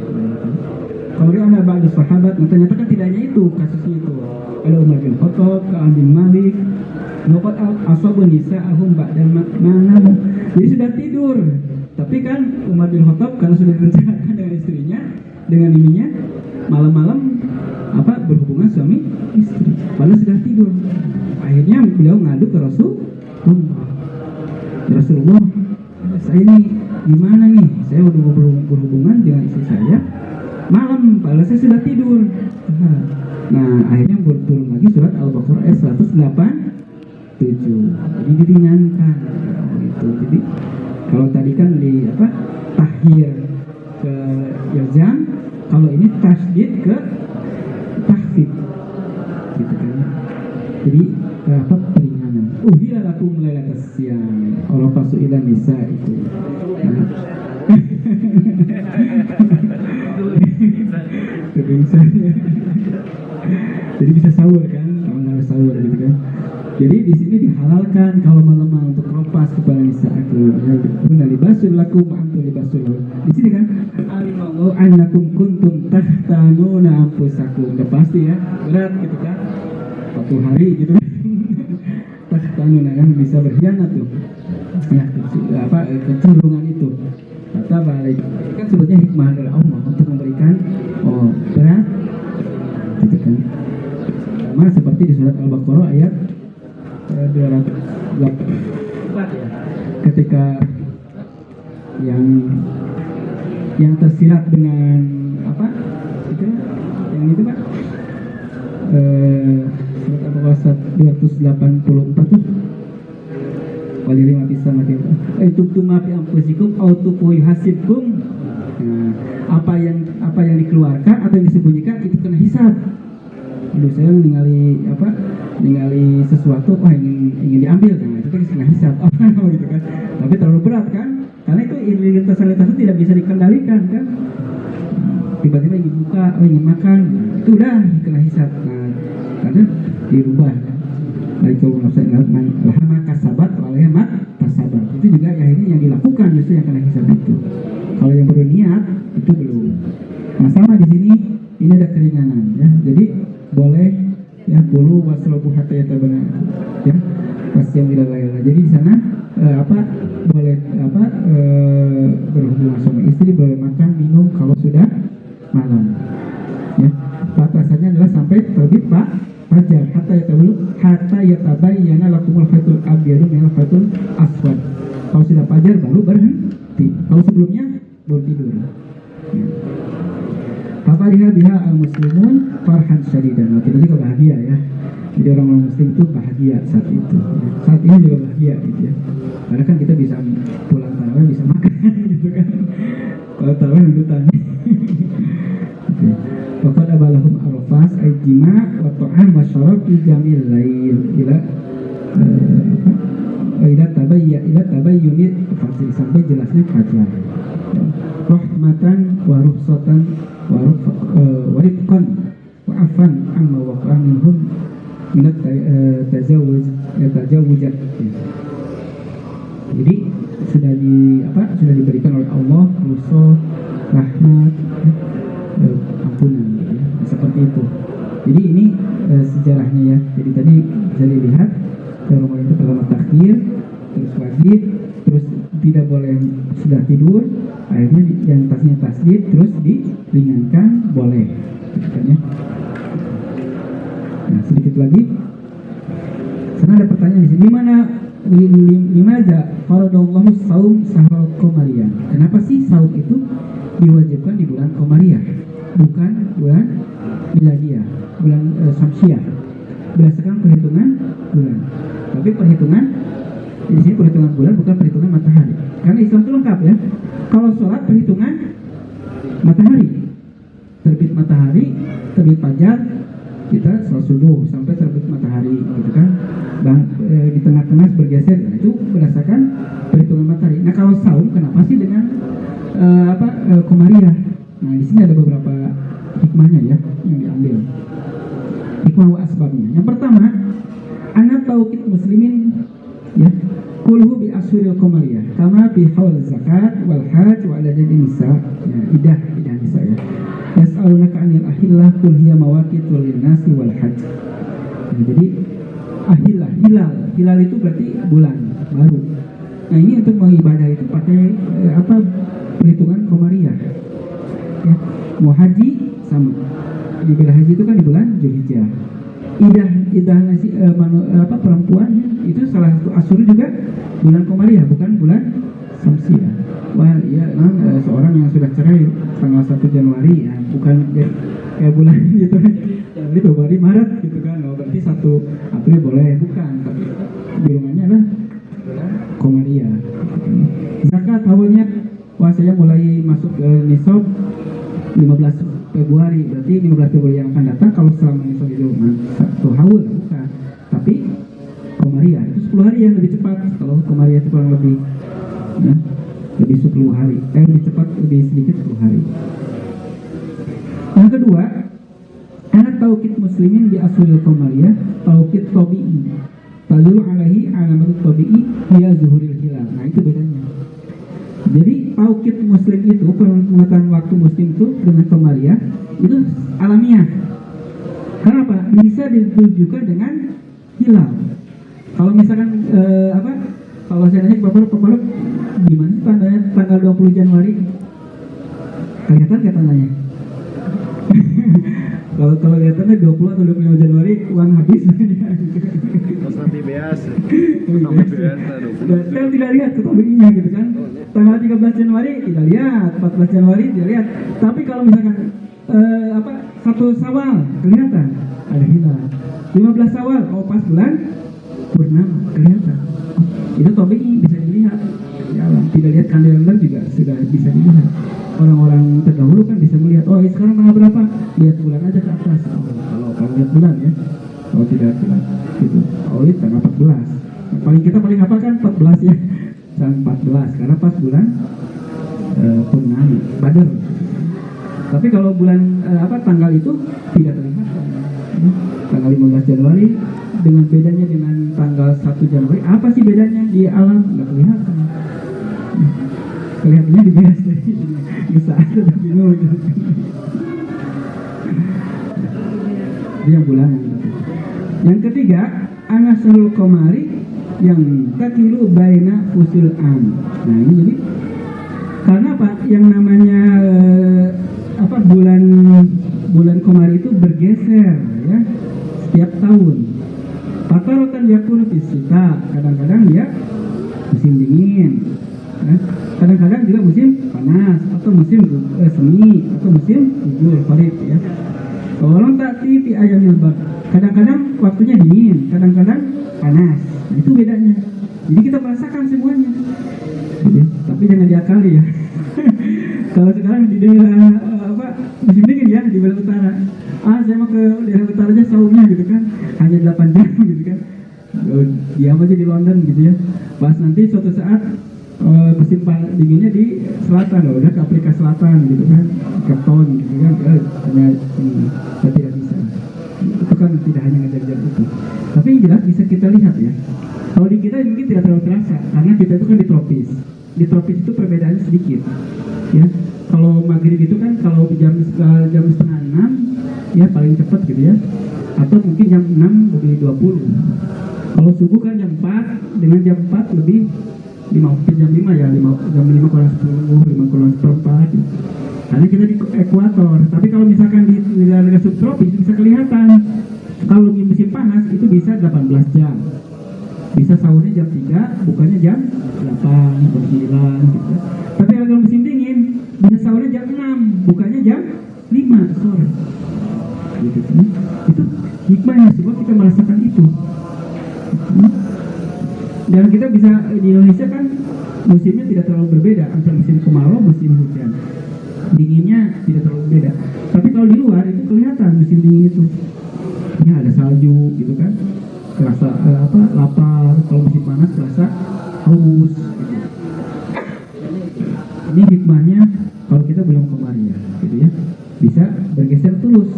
Kemudian ada ba'du sahabat, nah, ternyata kan tidak hanya itu kasusnya itu. Ada Umar bin Khattab, Ka'ab bin Malik, Nopat asabun nisa'ahum ba'da manamu. Jadi sudah tidur. Tapi kan Umar bin Khattab karena sudah direncanakan dengan istrinya, dengan ininya, malam-malam berhubungan suami istri. Padahal sudah tidur. Akhirnya beliau ngadu ke Rasulullah, saya ini gimana nih? Saya udah berhubungan dengan istri saya malam, padahal saya sudah tidur. Nah, akhirnya turun lagi surat Al-Baqarah ayat 187. Jadi diringankan gitu. Jadi kalau tadi kan di tahir ke ilzam, kalau ini tasydid ke tahfif gitu kan. Jadi peringanan. Uhila lakum lailatas siyam. Allah fasuila nisa itu. Jadi bisa sahur kan, kalau nggak sahur gitu kan. Jadi di sini dihalalkan kalau malam-malam untuk ropas kepada nisa aku. Guna libasul lakum wa antum libasul lahum. Di sini kan alimallahu annakum kuntum tahtanuna anfusakum. Udah pasti ya, berat gitu kan. Satu hari gitu kan. Tahtanuna kan bisa berkhianat tuh. Ya, kecenderungan itu. Kata balik. Kan sebetulnya hikmah dari Allah untuk memberikan berat gitu kan. Sama seperti di surat Al-Baqarah ayat 204 ya. Ketika yang tersirat dengan itu yang itu Pak, surat Al-Baqarah 284 tuh, walilima bisa mati itu tumafi ampusikum autuku yuhasibkum. Nah, apa yang dikeluarkan atau yang disembunyikan itu kena hisab. Aduh, saya ningali sesuatu, ingin diambil, nah itu kan kena hisab. Gitu kan. Tapi terlalu berat kan, karena itu lintasan-lintasan itu tidak bisa dikendalikan kan. Tiba-tiba ingin buka, ingin makan, itu udah kena hisab. Nah, karena dirubah kan. Baik kalau lahama kasabat walahama kasabat, itu juga akhirnya yang dilakukan justru yang kena hisab itu. Kalau yang berniat itu belum. Nah, sama di sini ini ada keringanan ya. Jadi boleh ya kulu wasrobu hatta yatabana ya wasyam ila laila. Jadi di sana boleh berhubungan sama istri, boleh makan minum kalau sudah malam ya. Batasannya adalah sampai terbit fajar hatta yatabayyana lakumul khaytul abyadu minal khaytul aswad. Kalau sudah fajar baru berhenti. Kalau sebelumnya baru tidur. Ya. Fafariha biha al-muslimun farhan syadidan. Nah, kita juga bahagia ya. Jadi orang muslim itu bahagia saat itu. Saat ini juga bahagia gitu ya. Karena kan kita bisa pulang tarawih, bisa makan gitu kan. Kalau tarawih nudutan. Faqad abalahum arafas al-jima' wa ta'am wa syarab fi jamil lail ila tabayyuni fasih, sampai jelasnya fajar. Rahmatan wa rukhsatan wa rifqan wa afan amma waqa'a minhum min tajawuzat. Jadi sudah diberikan oleh Allah rukhsah, rahmat, ampunan ya, seperti itu. Jadi ini sejarahnya ya. Jadi tadi bisa dilihat Ramadan itu pertama takhir, terus wajib, terus tidak boleh sudah tidur, akhirnya yang tasnya tasdid, terus diringankan boleh gitu ya. Nah, sedikit lagi sana ada pertanyaan di sini, limaza faradallahu saum sahral qamariyah. Kenapa sih saum itu diwajibkan di bulan qamariyah, bukan bulan miladiyah, bulan syamsiyah, berdasarkan perhitungan bulan. Tapi perhitungan di sini perhitungan bulan, bukan perhitungan matahari. Karena Islam itu lengkap ya. Kalau sholat perhitungan matahari, terbit matahari, terbit fajar, kita sholat subuh sampai terbit matahari, gitu kan. Dan di tengah-tengah bergeser, nah, itu berdasarkan perhitungan matahari. Nah, kalau saum kenapa sih dengan qamariyah? Nah, di sini ada beberapa hikmahnya ya yang diambil. Hikmah wa asbabnya. Yang pertama, anak tauqid muslimin ya kulhu bi ashuril qamariyah kama fi haul zakat wal hajj wa adad nisa ya, idah nisa ya. Yas'alunaka 'anil ahillah qul hiya mawaqitul lin-nasi wal hajj. Jadi Hilal itu berarti bulan baru. Nah ini untuk mengibadah itu pakai perhitungan Qamariyah ya. Mau haji sama, ibadah haji itu kan di bulan Zulhijjah. Idah perempuan itu salah satu Asyur juga bulan Qamariyah, bukan bulan Syamsiyah. Wah iya, seorang yang sudah cerai tanggal 1 Januari ya, bukan ya, kayak bulan gitu Januari, Februari, Maret gitu kan. Berarti 1 April boleh, bukan, tapi bilangannya adalah bulan Qamariyah. Zakat awalnya, wah saya mulai masuk ke nisab 15 Februari, berarti 15 Februari yang akan datang kalau selama nisab itu 1 haul, bukan. Tapi Qamariyah itu 10 hari yang lebih cepat. Kalau Qamariyah itu kurang lebih ya, lebih 10 hari, lebih cepat, lebih sedikit 10 hari. Yang kedua, anak taukid muslimin di aslul Qamariyah, taukid tabi'i. Tadul alaihi alamatut tabi'i hiya zuhuril hilal. Nah, itu bedanya. Jadi taukid muslim itu, pengetahuan waktu muslim itu dengan Qamariyah itu alamiah. Kenapa? Bisa ditunjukkan dengan hilal. Kalau misalkan kalau saya nanya ke Bapak, gimana tandanya tanggal 20 Januari? Kelihatan nggak tandanya? Kalau kelihatannya 20 atau 25 Januari uang habis. Pas nanti beas. Kan tidak lihat ketabinya gitu kan. Tanggal 13 Januari tidak lihat, 14 Januari tidak lihat. Tapi kalau misalkan 1 Syawal kelihatan ada hilal. 15 Syawal pas bulan purnama kelihatan. Itu tabi'i, bisa dilihat di alam. Tidak lihat kalender juga sudah bisa dilihat. Orang-orang terdahulu kan bisa melihat, oh sekarang tanggal berapa? Lihat bulan aja ke atas. Kalau lihat bulan ya. Kalau tidak gitu. Oh itu tanggal 14. Kita paling apa kan 14 ya. Tanggal 14 karena pas bulan purnama, Badar. Tapi kalau bulan tanggal itu tidak terlihat. Tanggal 15 Januari dengan bedanya dengan tanggal 1 Januari, apa sih bedanya di alam? Nggak kelihatan. Kelihatannya di bias bisa ada bingung gitu. Itu yang bulanan. Yang ketiga, anasul qamari yang takilu baina fusil am. Nah ini jadi karena apa? Yang namanya bulan qamari itu bergeser ya setiap tahun. Pataratan yakunu fisika, kadang-kadang dia musim dingin, ya. Kadang-kadang juga musim panas atau musim semi atau musim gugur parit ya. Tolong tak tipi ayamil bab. Kadang-kadang waktunya dingin, kadang-kadang panas. Nah, itu bedanya. Jadi kita merasakan semuanya. Jadi, tapi jangan diakali ya. Kalau sekarang di daerah musim dingin ya di Barat Utara. Saya mau ke daerah utara aja sahurnya gitu kan, hanya 8 jam gitu kan. Diam aja di London gitu ya. Pas nanti suatu saat musim dinginnya di selatan, udah ke Afrika Selatan gitu kan, Cape Town gitu kan, hanya tidak bisa. Itu kan tidak hanya ngejar-ngejar itu. Tapi yang jelas bisa kita lihat ya. Kalau di kita mungkin tidak terlalu terasa karena kita itu kan di tropis. Di tropis itu perbedaannya sedikit. Ya. Kalau maghrib itu kan kalau jam setengah 6 ya paling cepat gitu ya. Atau mungkin jam 6 lebih 20. Kalau subuh kan jam 4 dengan jam 4 lebih 5 jam 5 ya, jam 5 kurang 10, 5 kurang 4 gitu. Karena kita di ekuator. Tapi kalau misalkan di negara subtropis bisa kelihatan. Kalau di musim panas itu bisa 18 jam. Bisa sahurnya jam 3, bukanya jam 8 atau 9 gitu. Tapi kalau musim dingin bisa sahurnya jam 6, bukanya jam 5 sore. Gitu. Itu hikmahnya sebab kita merasakan itu. Dan kita bisa di Indonesia kan musimnya tidak terlalu berbeda antara musim kemarau musim hujan. Dinginnya tidak terlalu beda. Tapi kalau di luar itu kelihatan musim dingin itu. Ya ada salju gitu kan. Kerasa lapar, kalau musim panas kerasa haus gitu. Ini hikmahnya kalau kita belum Qamariyah gitu ya. Bisa bergeser terus.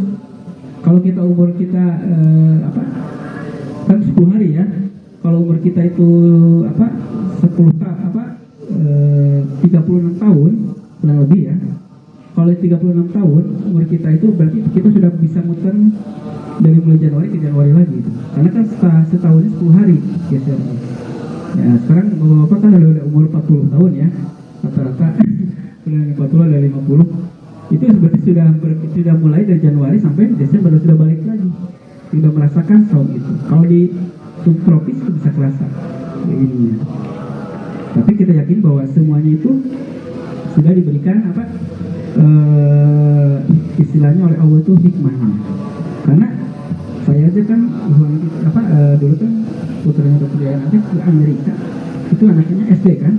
Kalau kita umur kita kan 10 hari ya. Kalau umur kita itu 36 tahun kurang lebih ya. Kalau 36 tahun umur kita itu berarti kita sudah bisa muter dari mulai Januari ke Januari lagi itu. Karena kan setahunnya 10 hari gesernya. Ya sekarang bapak-bapak kan udah umur 40 tahun ya, rata-rata udah 40 ada 50. Itu berarti sudah mulai dari Januari sampai Desember sudah balik lagi, sudah merasakan saum itu. Kalau di subtropis itu bisa kerasa ininya. Tapi kita yakin bahwa semuanya itu sudah diberikan istilahnya oleh Allah itu hikmahnya. Karena saya aja kan dulu kan putranya Dr. Yayan aja ke Amerika, itu anaknya SD kan,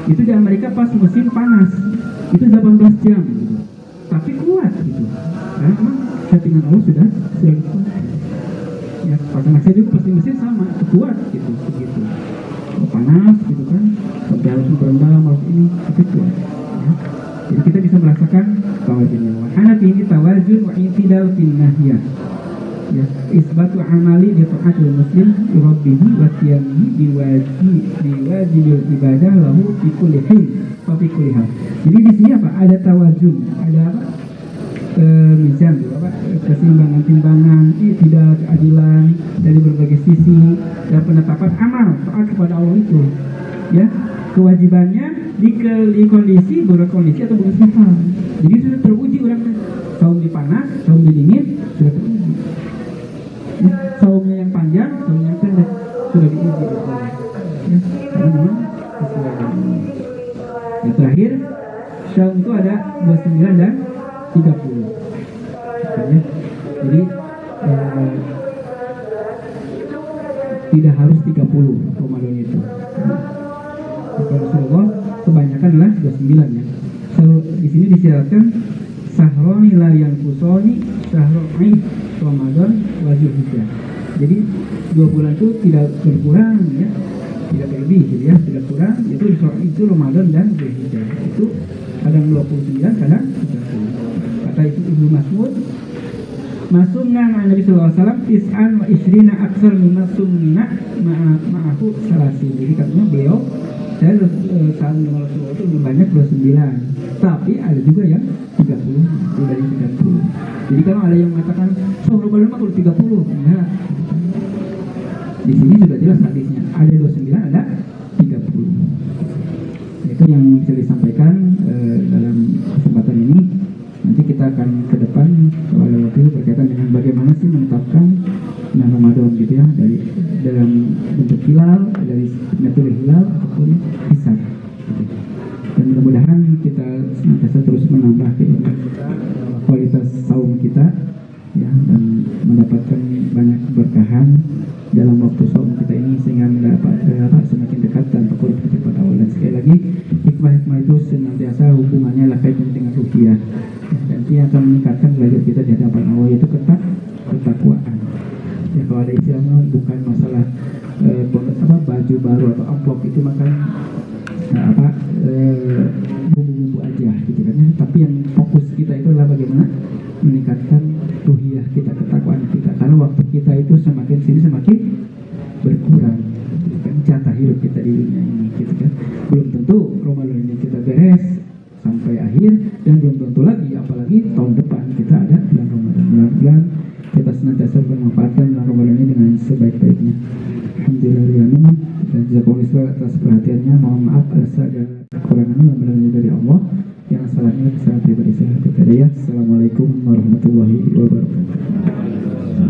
itu di Amerika pas musim panas itu 18 jam gitu. Tapi kuat gitu, karena memang settingan Allah sudah kuat. Ya pas anak saya juga pasti mesin sama, kuat gitu, begitu. Panas gitu kan, sampai harus berendam harus ini, tapi kuat. Ya. Jadi kita bisa merasakan tawazunnya. Hanafi ini tawazun wa i'tidal fil nahyah. Ya, isbatu amali di ta'atul muslim rabbihi wa qiyamihi biwajibil ibadah lahu fi kulli hin wa fi kulli hal. Jadi di sini apa? Ada tawazun, ada apa? Mizan, keseimbangan timbangan, tidak keadilan dari berbagai sisi dan penetapan amal taat kepada Allah itu. Ya, kewajibannya di kondisi berkondisi atau berkondisi. Jadi sudah teruji orangnya. Saum di panas, saum di dingin sudah teruji. Saumnya yang panjang, saumnya yang pendek sudah diuji oleh Allah. Ya, karena memang sesuai dengan ini. Yang terakhir, saum itu ada 29 dan 30. Ya, jadi tidak harus 30 Ramadan itu. Kalau Rasulullah kebanyakan adalah 29 ya. So, di sini disyaratkan sahroni la yanqusoni sahroni Ramadan wa Zulhijjah. Jadi 2 bulan itu tidak berkurang ya, tidak berlebih gitu ya, tidak kurang. Itu Ramadan dan Zulhijjah. Itu kadang 29, kadang 30. Kata itu Ibnu Mas'ud, masumna Nabi sallallahu alaihi wasallam tis'an wa isrina aksar mimma sumna ma'ahu salasin. Jadi katanya beliau saya saat dengan Rasulullah itu lebih banyak 29, tapi ada juga yang 30, lebih dari 30. Jadi kalau ada yang mengatakan saum Ramadan mah 30, enggak. Di sini sudah jelas hadisnya, ada 29, ada 30. Itu yang bisa disampaikan dalam kesempatan ini. Nanti kita akan ke depan kalau ada waktu berkaitan dengan bagaimana sih menetapkan bulan Ramadan gitu ya, dari dalam bentuk hilal, dari metode hilal ataupun hisab gitu. Dan mudah-mudahan kita senantiasa terus menambah kualitas saum kita ya, dan mendapatkan banyak keberkahan dalam waktu saum kita ini sehingga mendapat semakin dekat dan berkurang kepada Allah. Dan sekali lagi hikmah-hikmah itu senantiasa hubungannya kaitan dengan rupiah dan dia akan meningkatkan derajat kita di hadapan Allah, yaitu ketakwaan. Ya, kalau ada istilahnya bukan masalah baju baru atau amplop itu makan bumbu-bumbu aja gitu kan ya. Tapi yang fokus kita itu adalah bagaimana meningkatkan ruhiyah kita, ketakwaan kita. Karena waktu kita itu semakin sini semakin berkurang gitu kan, jatah hidup kita di dunia ini gitu kan. Belum tentu Ramadan ini kita beres sampai akhir, dan belum tentu lagi apalagi tahun depan kita ada bulan Ramadan. Mudah-mudahan kita senantiasa memanfaatkan bulan Ramadan ini dengan sebaik-baiknya. Alhamdulillah, dan jazakumullah atas perhatiannya. Mohon maaf atas segala kekurangannya, yang benar dari Allah, yang salahnya kesalahan pribadi saya. Assalamualaikum warahmatullahi wabarakatuh.